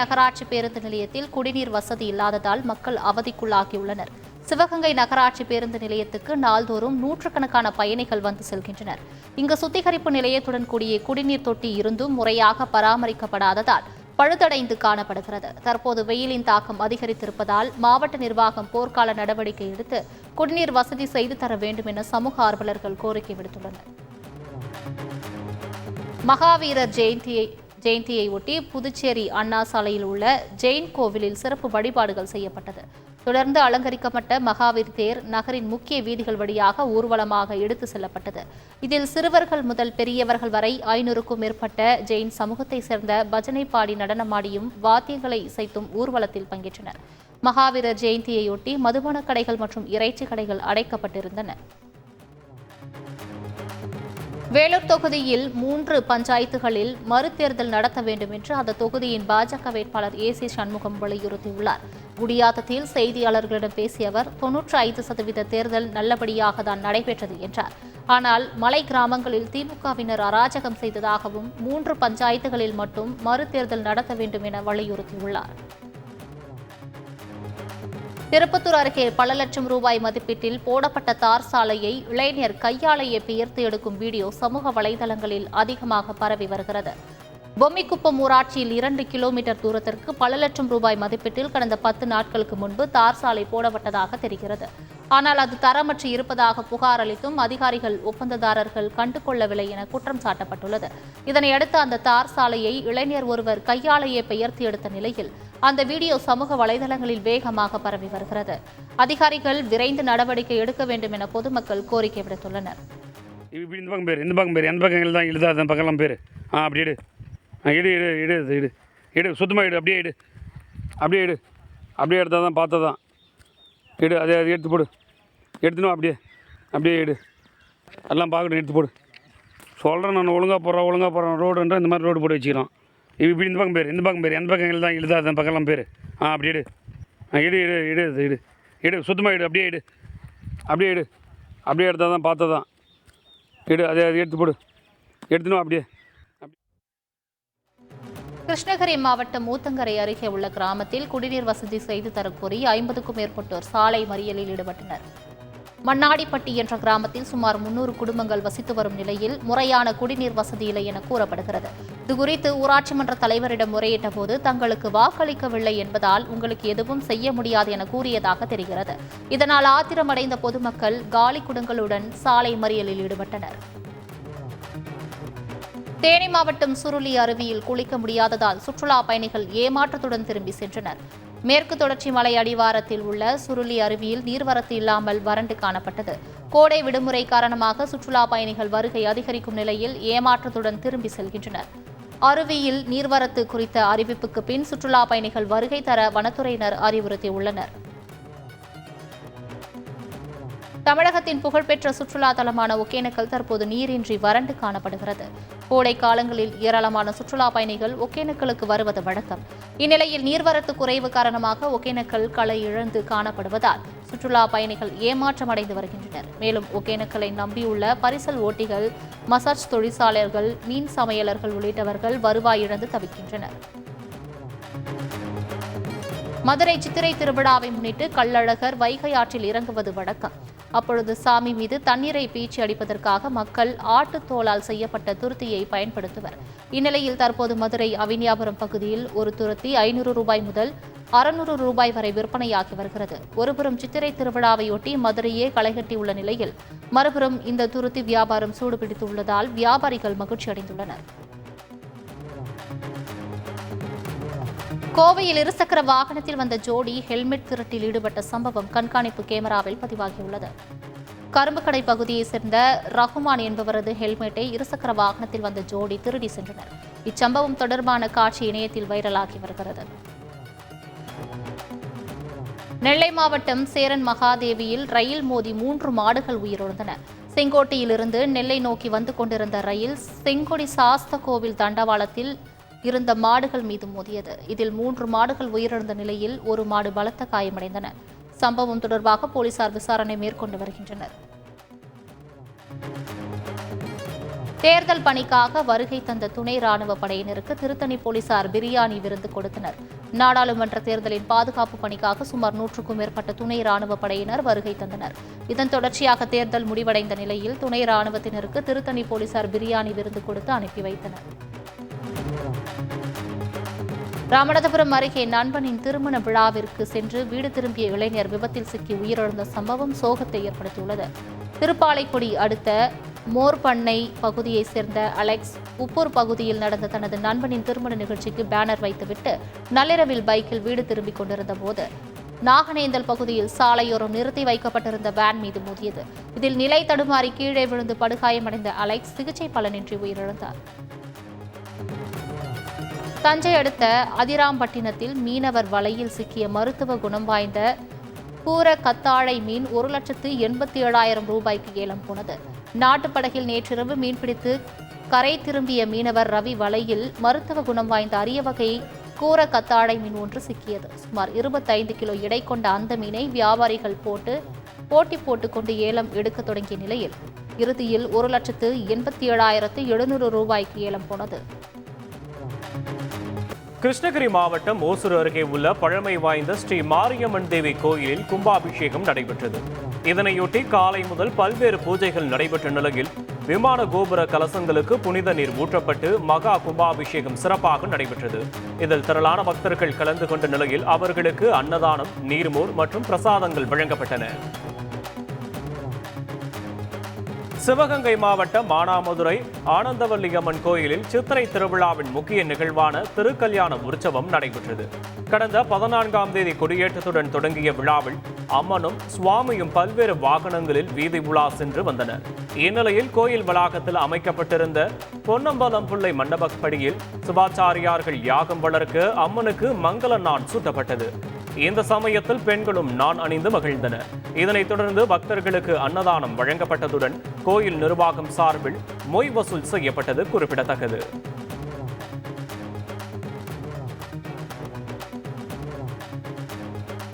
நகராட்சி பேருந்து நிலையத்தில் குடிநீர் வசதி இல்லாததால் மக்கள் அவதிக்குள்ளாகியுள்ளனர். சிவகங்கை நகராட்சி பேருந்து நிலையத்துக்கு நாள்தோறும் நூற்றுக்கணக்கான பயணிகள் வந்து செல்கின்றனர். இங்கு சுத்திகரிப்பு நிலையத்துடன் கூடிய குடிநீர் தொட்டி இருந்தும் முறையாக பராமரிக்கப்படாததால் பழுதடைந்து காணப்படுகிறது. தற்போது வெயிலின் தாக்கம் அதிகரித்திருப்பதால் மாவட்ட நிர்வாகம் போர்க்கால நடவடிக்கை எடுத்து குடிநீர் வசதி செய்து தர வேண்டும் என சமூக ஆர்வலர்கள் கோரிக்கை விடுத்துள்ளனர். மகாவீரர் ஜெயந்தியை ஒட்டி புதுச்சேரி அண்ணா சாலையில் உள்ள ஜெயின் கோவிலில் சிறப்பு வழிபாடுகள் செய்யப்பட்டது. தொடர்ந்து அலங்கரிக்கப்பட்ட மகாவீர் தேர் நகரின் முக்கிய வீதிகள் வழியாக ஊர்வலமாக எடுத்து செல்லப்பட்டது. இதில் சிறுவர்கள் முதல் பெரியவர்கள் வரை 500க்கும் மேற்பட்ட ஜெயின் சமூகத்தை சேர்ந்த பஜனை பாடி நடனமாடியும் வாத்தியங்களை இசைத்தும் ஊர்வலத்தில் பங்கேற்றனர். மகாவீரர் ஜெயந்தியையொட்டி மதுபான கடைகள் மற்றும் இறைச்சி கடைகள் அடைக்கப்பட்டிருந்தன. வேலூர் தொகுதியில் 3 பஞ்சாயத்துகளில் மறுதேர்தல் நடத்த வேண்டும் என்று அந்த தொகுதியின் பாஜக வேட்பாளர் ஏசி சண்முகம் வலியுறுத்தியுள்ளார். குடியாத்தத்தில் செய்தியாளர்களிடம் பேசிய அவர் 95% தேர்தல் நல்லபடியாக தான் நடைபெற்றது என்றார். ஆனால் மலை கிராமங்களில் திமுகவினர் அராஜகம் செய்ததாகவும் 3 பஞ்சாயத்துகளில் மட்டும் மறுதேர்தல் நடத்த வேண்டும் என வலியுறுத்தியுள்ளார். திருப்பத்தூர் அருகே பல லட்சம் ரூபாய் மதிப்பீட்டில் போடப்பட்ட தார் சாலையை இளைஞர் கையாலேயே பெயர்த்து எடுக்கும் வீடியோ சமூக வலைதளங்களில் அதிகமாக பரவி வருகிறது. பொம்மிக்குப்பம் ஊராட்சியில் 2 கிலோமீட்டர் தூரத்திற்கு பல லட்சம் ரூபாய் மதிப்பீட்டில் கடந்த 10 நாட்களுக்கு முன்பு தார் சாலை போடப்பட்டதாக தெரிகிறது. ஆனால் அது தரமற்று இருப்பதாக புகார் அளித்தும் அதிகாரிகள் ஒப்பந்ததாரர்கள் கண்டுகொள்ளவில்லை என குற்றம் சாட்டப்பட்டுள்ளது. இதனையடுத்து அந்த தார் சாலையை இளைஞர் ஒருவர் கையாலேயே பெயர்த்து எடுத்த நிலையில் அந்த வீடியோ சமூக வலைதளங்களில் வேகமாக பரவி வருகிறது. அதிகாரிகள் விரைந்து நடவடிக்கை எடுக்க வேண்டும் என பொதுமக்கள் கோரிக்கை விடுத்துள்ளனர். இந்த பக்கம் தான் இழுதா அந்த பக்கம்லாம் பேர் அப்படி எடு இடு இடு இடு இடு இடு சுத்தமாக இடு அப்படியே இடு அப்படியே இடு அப்படியே எடுத்தால் தான் பார்த்தா தான் இடு அதை எடுத்து போடு எடுத்துணும் அப்படியே இடு எல்லாம் பார்க்கணும் எடுத்து போடு சொல்கிறேன் நான் ஒழுங்காக போடுறேன் ரோடுன்ற இந்த மாதிரி ரோடு போட்டு வச்சுக்கிறோம். இப்படி இந்த பக்கம் பேர் எந்த பக்கம் தான் இழுதா அந்த பக்கம்லாம் பேர் அப்படி எடு இடு இடு இடு இடு இடு சுத்தமாக இடு அப்படியே இடு அப்படியே இடு அப்படியே எடுத்தால் தான் பார்த்தா தான் இடு அதை எடுத்து போடு எடுத்துணும் அப்படியே. கிருஷ்ணகிரி மாவட்டம் ஊத்தங்கரை அருகே உள்ள கிராமத்தில் குடிநீர் வசதி செய்து தரக்கோரி 50க்கும் மேற்பட்டோர் சாலை மறியலில் ஈடுபட்டனர். மண்ணாடிப்பட்டி என்ற கிராமத்தில் சுமார் 300 குடும்பங்கள் வசித்து வரும் நிலையில் முறையான குடிநீர் வசதி இல்லை என கூறப்படுகிறது. இதுகுறித்து ஊராட்சி மன்ற தலைவரிடம் முறையிட்ட போது தங்களுக்கு வாக்களிக்கவில்லை என்பதால் உங்களுக்கு எதுவும் செய்ய முடியாது என கூறியதாக தெரிகிறது. இதனால் ஆத்திரமடைந்த பொதுமக்கள் காலி குடங்களுடன் சாலை மறியலில் ஈடுபட்டனர். தேனி மாவட்டம் சுருளி அருவியில் குளிக்க முடியாததால் சுற்றுலா பயணிகள் ஏமாற்றத்துடன் திரும்பி சென்றனர். மேற்கு தொடர்ச்சி மலை அடிவாரத்தில் உள்ள சுருளி அருவியில் நீர்வரத்து இல்லாமல் வறண்டு காணப்பட்டது. கோடை விடுமுறை காரணமாக சுற்றுலா பயணிகள் வருகை அதிகரிக்கும் நிலையில் ஏமாற்றத்துடன் திரும்பி செல்கின்றனர். அருவியில் நீர்வரத்து குறித்த அறிவிப்புக்கு பின் சுற்றுலா பயணிகள் வருகை தர வனத்துறையினர் அறிவுறுத்தியுள்ளனர். தமிழகத்தின் புகழ்பெற்ற சுற்றுலா தலமான ஒகேனக்கல் தற்போது நீரின்றி வறண்டு காணப்படுகிறது. கோடை காலங்களில் ஏராளமான சுற்றுலா பயணிகள் ஒகேனக்கலுக்கு வருவது வழக்கம். இந்நிலையில் நீர்வரத்து குறைவு காரணமாக ஒகேனக்கல் களை இழந்து காணப்படுவதால் சுற்றுலா பயணிகள் ஏமாற்றமடைந்து வருகின்றனர். மேலும் ஒகேனக்கலை நம்பியுள்ள பரிசல் ஓட்டிகள், மசாஜ் தொழிற்சாலைகள், மீன் சமையலர்கள் உள்ளிட்டவர்கள் வருவாய் இழந்து தவிக்கின்றனர். மதுரை சித்திரை திருவிழாவை முன்னிட்டு கள்ளழகர் வைகை ஆற்றில் இறங்குவது வழக்கம். அப்பொழுது சாமி மீது தண்ணீரை பீச்சி அடிப்பதற்காக மக்கள் ஆட்டுத்தோலால் செய்யப்பட்ட துருத்தியை பயன்படுத்துவர். இந்நிலையில் தற்போது மதுரை அவினியாபுரம் பகுதியில் ஒரு துருத்தி 500 ரூபாய் முதல் 600 ரூபாய் வரை விற்பனையாகி வருகிறது. ஒருபுறம் சித்திரை திருவிழாவையொட்டி மதுரையே களைகட்டியுள்ள நிலையில் மறுபுறம் இந்த துருத்தி வியாபாரம் சூடுபிடித்துள்ளதால் வியாபாரிகள் மகிழ்ச்சி அடைந்துள்ளனர். கோவையில் இருசக்கர வாகனத்தில் வந்த ஜோடி ஹெல்மெட் திருட்டில் ஈடுபட்ட சம்பவம் கண்காணிப்பு கேமராவில் பதிவாகியுள்ளது. கரும்புக்கடை பகுதியைச் சேர்ந்த ரகுமான் என்பவரது ஹெல்மெட்டை இருசக்கர வாகனத்தில் வந்த ஜோடி திருடி சென்றனர். இச்சம்பவம் தொடர்பான காட்சி இணையத்தில் வைரலாகி வருகிறது. நெல்லை மாவட்டம் சேரன் மகாதேவியில் ரயில் மோதி 3 மாடுகள் உயிரிழந்தன. செங்கோட்டையிலிருந்து நெல்லை நோக்கி வந்து கொண்டிருந்த ரயில் செங்கொடி சாஸ்த கோவில் தண்டவாளத்தில் இருந்த மாடுகள் மீது மோதியது. இதில் 3 மாடுகள் உயிரிழந்த நிலையில் ஒரு மாடு பலத்த காயமடைந்தன. சம்பவம் தொடர்பாக போலீசார் விசாரணை மேற்கொண்டு வருகின்றனர். தேர்தல் பணிக்காக வருகை தந்த துணை ராணுவ படையினருக்கு திருத்தணி போலீசார் பிரியாணி விருந்து கொடுத்தனர். நாடாளுமன்ற தேர்தலின் பாதுகாப்பு பணிக்காக சுமார் 100க்கும் மேற்பட்ட துணை ராணுவ படையினர் வருகை தந்தனர். இதன் தொடர்ச்சியாக தேர்தல் முடிவடைந்த நிலையில் துணை ராணுவத்தினருக்கு திருத்தணி போலீசார் பிரியாணி விருந்து கொடுத்து அனுப்பி வைத்தனர். ராமநாதபுரம் அருகே நண்பனின் திருமண விழாவிற்கு சென்று வீடு திரும்பிய இளைஞர் விபத்தில் சிக்கி உயிரிழந்த சம்பவம் சோகத்தை ஏற்படுத்தியுள்ளது. திருப்பாலைக்குடி அடுத்த மோர்பண்ணை பகுதியைச் சேர்ந்த அலெக்ஸ் உப்பூர் பகுதியில் நடந்த தனது நண்பனின் திருமண நிகழ்ச்சிக்கு பேனர் வைத்துவிட்டு நள்ளிரவில் பைக்கில் வீடு திரும்பிக் கொண்டிருந்த போது நாகனேந்தல் பகுதியில் சாலையோரம் நிறுத்தி வைக்கப்பட்டிருந்த வேன் மீது மோதியது. இதில் நிலை தடுமாறி கீழே விழுந்து படுகாயமடைந்த அலெக்ஸ் சிகிச்சை பலனின்றி உயிரிழந்தார். தஞ்சை அடுத்த அதிராம்பட்டினத்தில் மீனவர் வலையில் சிக்கிய மருத்துவ குணம் வாய்ந்த கூர கத்தாழை மீன் 1,87,000 ரூபாய்க்கு ஏலம் போனது. நாட்டுப்படகில் நேற்றிரவு மீன்பிடித்து கரை திரும்பிய மீனவர் ரவி வலையில் மருத்துவ குணம் வாய்ந்த அரிய வகை கூர கத்தாழை மீன் ஒன்று சிக்கியது. சுமார் 25 கிலோ எடை கொண்ட அந்த மீனை வியாபாரிகள் போட்டி போட்டுக்கொண்டு ஏலம் எடுக்க தொடங்கிய நிலையில் இறுதியில் 1,87,700 ரூபாய்க்கு ஏலம் போனது. கிருஷ்ணகிரி மாவட்டம் ஓசூர் அருகே உள்ள பழமை வாய்ந்த ஸ்ரீ மாரியம்மன் தேவி கோயிலில் கும்பாபிஷேகம் நடைபெற்றது. இதனையொட்டி காலை முதல் பல்வேறு பூஜைகள் நடைபெற்ற நிலையில் விமான கோபுர கலசங்களுக்கு புனித நீர் ஊற்றப்பட்டு மகா கும்பாபிஷேகம் சிறப்பாக நடைபெற்றது. இதில் திரளான பக்தர்கள் கலந்து கொண்ட நிலையில் அவர்களுக்கு அன்னதானம், நீர்மோர் மற்றும் பிரசாதங்கள் வழங்கப்பட்டன. சிவகங்கை மாவட்டம் மானாமதுரை ஆனந்தவல்லி அம்மன் கோயிலில் சித்திரை திருவிழாவின் முக்கிய நிகழ்வான திருக்கல்யாண உற்சவம் நடைபெற்றது. கடந்த 14ஆம் தேதி கொடியேற்றத்துடன் தொடங்கிய விழாவில் அம்மனும் சுவாமியும் பல்வேறு வாகனங்களில் வீதி உலா சென்று வந்தனர். இந்நிலையில் கோயில் வளாகத்தில் அமைக்கப்பட்டிருந்த பொன்னம்பலம் பிள்ளை மண்டபப்படியில் சிவாச்சாரியார்கள் யாகம் வளர்க்க அம்மனுக்கு மங்கள நாள் சூட்டப்பட்டது. இந்த சமயத்தில் பெண்களும் நான் அணிந்து மகிழ்ந்தனர். இதனைத் தொடர்ந்து பக்தர்களுக்கு அன்னதானம் வழங்கப்பட்டதுடன் கோயில் நிர்வாகம் சார்பில் மொய் வசூல் செய்யப்பட்டது குறிப்பிடத்தக்கது.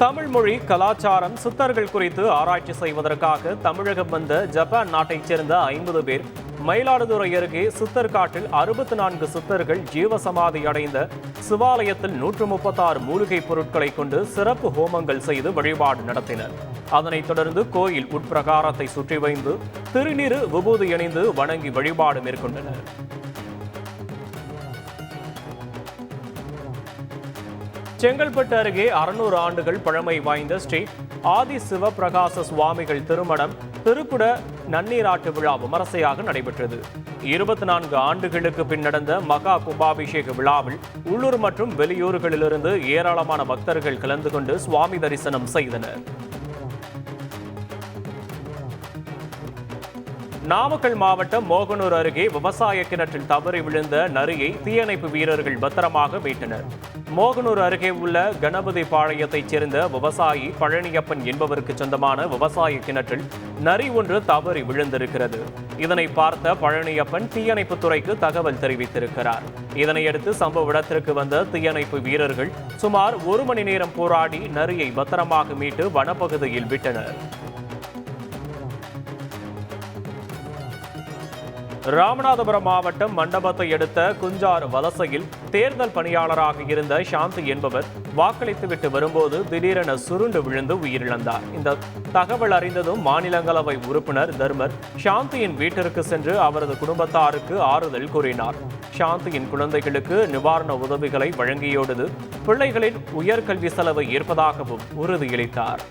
தமிழ் மொழி, கலாச்சாரம், சித்தர்கள் குறித்து ஆராய்ச்சி செய்வதற்காக தமிழகம் வந்த ஜப்பான் நாட்டைச் சேர்ந்த 50 பேர் மயிலாடுதுறை அருகே சித்தர் காட்டில் 64 சித்தர்கள் ஜீவசமாதி அடைந்த சிவாலயத்தில் 136 மூலிகை பொருட்களை கொண்டு சிறப்பு ஹோமங்கள் செய்து வழிபாடு நடத்தினர். அதனைத் தொடர்ந்து கோயில் உட்பிரகாரத்தை சுற்றி வைந்து திருநீறு விபூதி அணிந்து வணங்கி வழிபாடு மேற்கொண்டனர். செங்கல்பட்டு அருகே 600 ஆண்டுகள் பழமை வாய்ந்த ஸ்ரீ ஆதி சிவபிரகாச சுவாமிகள் திருமணம் திருக்குட நன்னீராட்டு விழா விமரிசையாக நடைபெற்றது. 24 ஆண்டுகளுக்கு பின் நடந்த மகா கும்பாபிஷேக விழாவில் உள்ளூர் மற்றும் வெளியூர்களிலிருந்து ஏராளமான பக்தர்கள் கலந்து கொண்டு சுவாமி தரிசனம் செய்தனர். நாமக்கல் மாவட்டம் மோகனூர் அருகே விவசாய கிணற்றில் தவறி விழுந்த நரியை தீயணைப்பு வீரர்கள் பத்திரமாக மீட்டனர். மோகனூர் அருகே உள்ள கணபதி பாளையத்தைச் சேர்ந்த விவசாயி பழனியப்பன் என்பவருக்கு சொந்தமான விவசாய கிணற்றில் நரி ஒன்று தவறி விழுந்திருக்கிறது. இதனை பார்த்த பழனியப்பன் தீயணைப்பு துறைக்கு தகவல் தெரிவித்திருக்கிறார். இதனையடுத்து சம்பவ இடத்திற்கு வந்த தீயணைப்பு வீரர்கள் சுமார் 1 மணி நேரம் போராடி நரியை பத்திரமாக மீட்டு வனப்பகுதியில் விட்டனர். ராமநாதபுரம் மாவட்டம் மண்டபத்தை அடுத்த குஞ்சார் வலசையில் தேர்தல் பணியாளராக இருந்த சாந்தி என்பவர் வாக்களித்துவிட்டு வரும்போது திடீரென சுருண்டு விழுந்து உயிரிழந்தார். இந்த தகவல் அறிந்ததும் மாநிலங்களவை உறுப்பினர் தர்மர் சாந்தியின் வீட்டிற்கு சென்று அவரது குடும்பத்தாருக்கு ஆறுதல் கூறினார். சாந்தியின் குழந்தைகளுக்கு நிவாரண உதவிகளை வழங்கியோடு பிள்ளைகளின் உயர்கல்வி செலவை ஏற்பதாகவும் உறுதியளித்தார்.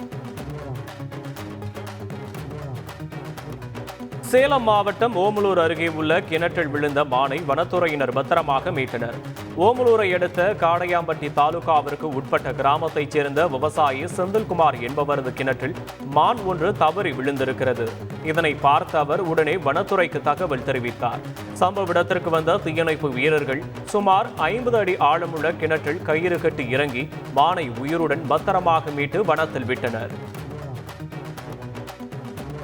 சேலம் மாவட்டம் ஓமலூர் அருகே உள்ள கிணற்றில் விழுந்த மானை வனத்துறையினர் பத்திரமாக மீட்டனர். ஓமலூரை அடுத்த காடையாம்பட்டி தாலுகாவிற்கு உட்பட்ட கிராமத்தைச் சேர்ந்த விவசாயி செந்தில்குமார் என்பவரது கிணற்றில் மான் ஒன்று தவறி விழுந்திருக்கிறது. இதனை பார்த்த அவர் உடனே வனத்துறைக்கு தகவல் தெரிவித்தார். சம்பவ இடத்திற்கு வந்த தீயணைப்பு வீரர்கள் சுமார் 50 அடி ஆழமுள்ள கிணற்றில் கயிறு கட்டி இறங்கி மானை உயிருடன் பத்திரமாக மீட்டு வனத்தில் விட்டனர்.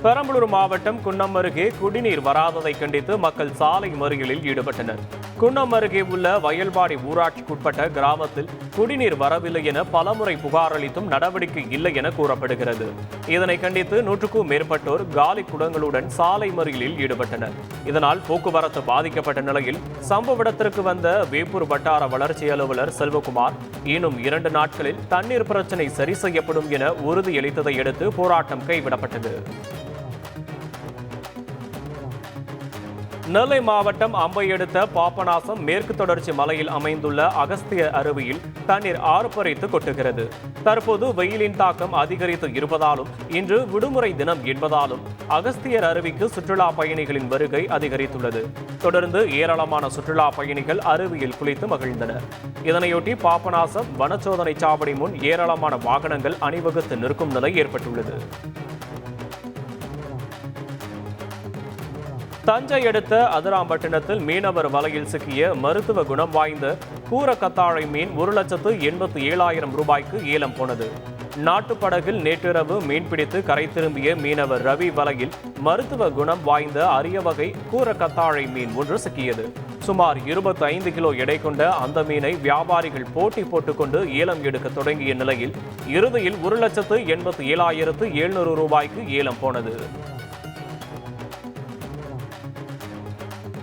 பெரம்பலூர் மாவட்டம் குன்னம் அருகே குடிநீர் வராததை கண்டித்து மக்கள் சாலை மறியலில் ஈடுபட்டனர். குன்னம் அருகே உள்ள வயல்வாடி ஊராட்சிக்குட்பட்ட கிராமத்தில் குடிநீர் வரவில்லை என பலமுறை புகார் அளித்தும் நடவடிக்கை இல்லை என கூறப்படுகிறது. இதனை கண்டித்து 100க்கும் மேற்பட்டோர் காலி குடங்களுடன் சாலை மறியலில் ஈடுபட்டனர். இதனால் போக்குவரத்து பாதிக்கப்பட்ட நிலையில் சம்பவ இடத்திற்கு வந்த வேப்பூர் வட்டார வளர்ச்சி அலுவலர் செல்வகுமார் இன்னும் 2 நாட்களில் தண்ணீர் பிரச்சினை சரி செய்யப்படும் என உறுதியளித்ததை அடுத்து போராட்டம் கைவிடப்பட்டது. நெல்லை மாவட்டம் அம்பை அடுத்த பாபநாசம் மேற்கு தொடர்ச்சி மலையில் அமைந்துள்ள அகஸ்திய அருவியில் தண்ணீர் ஆர்ப்பரித்து கொட்டுகிறது. தற்போது வெயிலின் தாக்கம் அதிகரித்து இருப்பதாலும் இன்று விடுமுறை தினம் என்பதாலும் அகஸ்தியர் அருவிக்கு சுற்றுலா பயணிகளின் வருகை அதிகரித்துள்ளது. தொடர்ந்து ஏராளமான சுற்றுலா பயணிகள் அருவியில் குளித்து மகிழ்ந்தனர். இதனையொட்டி பாபநாசம் வனச்சோதனை சாவடி முன் ஏராளமான வாகனங்கள் அணிவகுத்து நிற்கும் நிலை ஏற்பட்டுள்ளது. தஞ்சை அடுத்த அதிராம்பட்டினத்தில் மீனவர் வலையில் சிக்கிய மருத்துவ குணம் வாய்ந்த கூரக்கத்தாழை மீன் 1,87,000 ரூபாய்க்கு ஏலம் போனது. நாட்டுப்படகில் நேற்றிரவு மீன்பிடித்து கரை திரும்பிய மீனவர் ரவி வலையில் மருத்துவ குணம் வாய்ந்த அரிய வகை கூரக்கத்தாழை மீன் ஒன்று சிக்கியது. சுமார் 25 கிலோ எடை கொண்ட அந்த மீனை வியாபாரிகள் போட்டி போட்டுக்கொண்டு ஏலம் எடுக்க தொடங்கிய நிலையில் இறுதியில் 1,87,700 ரூபாய்க்கு ஏலம் போனது.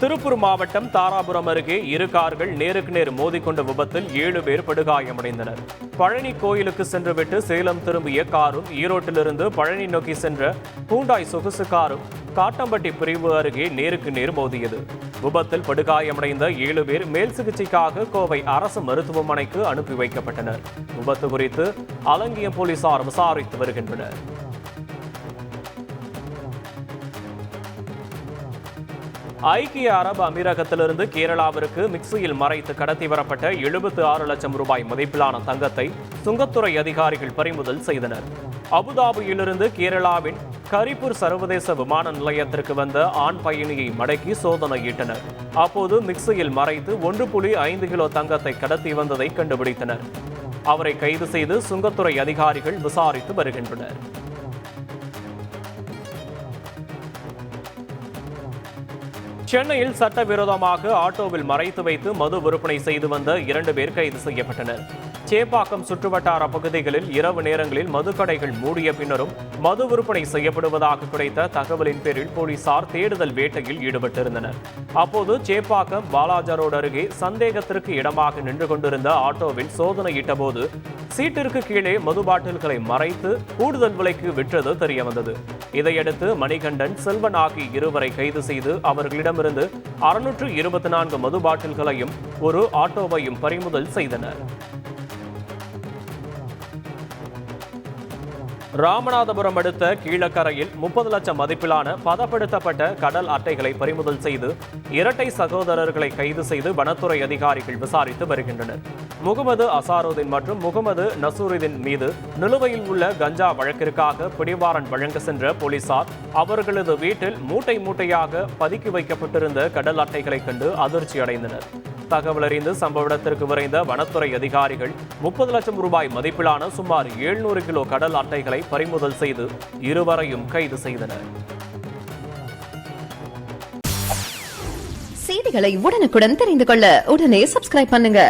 திருப்பூர் மாவட்டம் தாராபுரம் அருகே 2 கார்கள் நேருக்கு நேர் மோதிக்கொண்ட விபத்தில் 7 பேர் படுகாயமடைந்தனர். பழனி கோயிலுக்கு சென்றுவிட்டு சேலம் திரும்பிய காரும் ஈரோட்டிலிருந்து பழனி நோக்கி சென்ற ஹூண்டாய் சொகுசு காரும் காட்டம்பட்டி பிரிவு அருகே நேருக்கு நேர் மோதியது. விபத்தில் படுகாயமடைந்த 7 பேர் மேல் சிகிச்சைக்காக கோவை அரசு மருத்துவமனைக்கு அனுப்பி வைக்கப்பட்டனர். விபத்து குறித்து அலங்கியம் போலீசார் விசாரித்து வருகின்றனர். ஐக்கிய அரபு அமீரகத்திலிருந்து கேரளாவிற்கு மிக்சியில் மறைத்து கடத்தி வரப்பட்ட 76 லட்சம் ரூபாய் மதிப்பிலான தங்கத்தை சுங்கத்துறை அதிகாரிகள் பறிமுதல் செய்தனர். அபுதாபியிலிருந்து கேரளாவின் கரிப்பூர் சர்வதேச விமான நிலையத்திற்கு வந்த ஆண் பயணியை மடக்கி சோதனையிட்டனர். அப்போது மிக்சியில் மறைத்து 1.5 கிலோ தங்கத்தை கடத்தி வந்ததை கண்டுபிடித்தனர். அவரை கைது செய்து சுங்கத்துறை அதிகாரிகள் விசாரித்து வருகின்றனர். சென்னையில் சட்டவிரோதமாக ஆட்டோவில் மறைத்து வைத்து மது விற்பனை செய்து வந்த 2 பேர் கைது செய்யப்பட்டனர். சேப்பாக்கம் சுற்றுவட்டார பகுதிகளில் இரவு நேரங்களில் மதுக்கடைகள் மூடிய பின்னரும் மது விற்பனை செய்யப்படுவதாக கிடைத்த தகவலின் பேரில் போலீசார் தேடுதல் வேட்டையில் ஈடுபட்டிருந்தனர். அப்போது சேப்பாக்கம் பாலாஜா ரோடு அருகே சந்தேகத்திற்கு இடமாக நின்று கொண்டிருந்த ஆட்டோவில் சோதனையிட்ட போது சீட்டிற்கு கீழே மது பாட்டில்களை மறைத்து கூடுதல் விலைக்கு விற்றது தெரியவந்தது. இதையடுத்து மணிகண்டன், செல்வன் ஆகிய 2 பேரை கைது செய்து அவர்களிடமிருந்து 624 மது பாட்டில்களையும் ஒரு ஆட்டோவையும் பறிமுதல் செய்தனர். ராமநாதபுரம் அடுத்த கீழக்கரையில் 30 லட்சம் மதிப்பிலான பதப்படுத்தப்பட்ட கடல் அட்டைகளை பறிமுதல் செய்து இரட்டை சகோதரர்களை கைது செய்து வனத்துறை அதிகாரிகள் விசாரித்து வருகின்றனர். முகமது அசாருதீன் மற்றும் முகமது நசூருதீன் மீது நிலுவையில் உள்ள கஞ்சா வழக்கிற்காக பிடிவாரண்ட் வழங்க சென்ற போலீசார் அவர்களது வீட்டில் மூட்டை மூட்டையாக பதுக்கி வைக்கப்பட்டிருந்த கடல் அட்டைகளை கண்டு அதிர்ச்சி அடைந்தனர். தகவல் அறிந்து சம்பவ இடத்திற்கு விரைந்த வனத்துறை அதிகாரிகள் 30 லட்சம் ரூபாய் மதிப்பிலான சுமார் 700 கிலோ கடல் அட்டைகளை பறிமுதல் செய்து இருவரையும் கைது செய்தனர். செய்திகளை உடனுக்குடன் தெரிந்து கொள்ள உடனே சப்ஸ்கிரைப் பண்ணுங்க.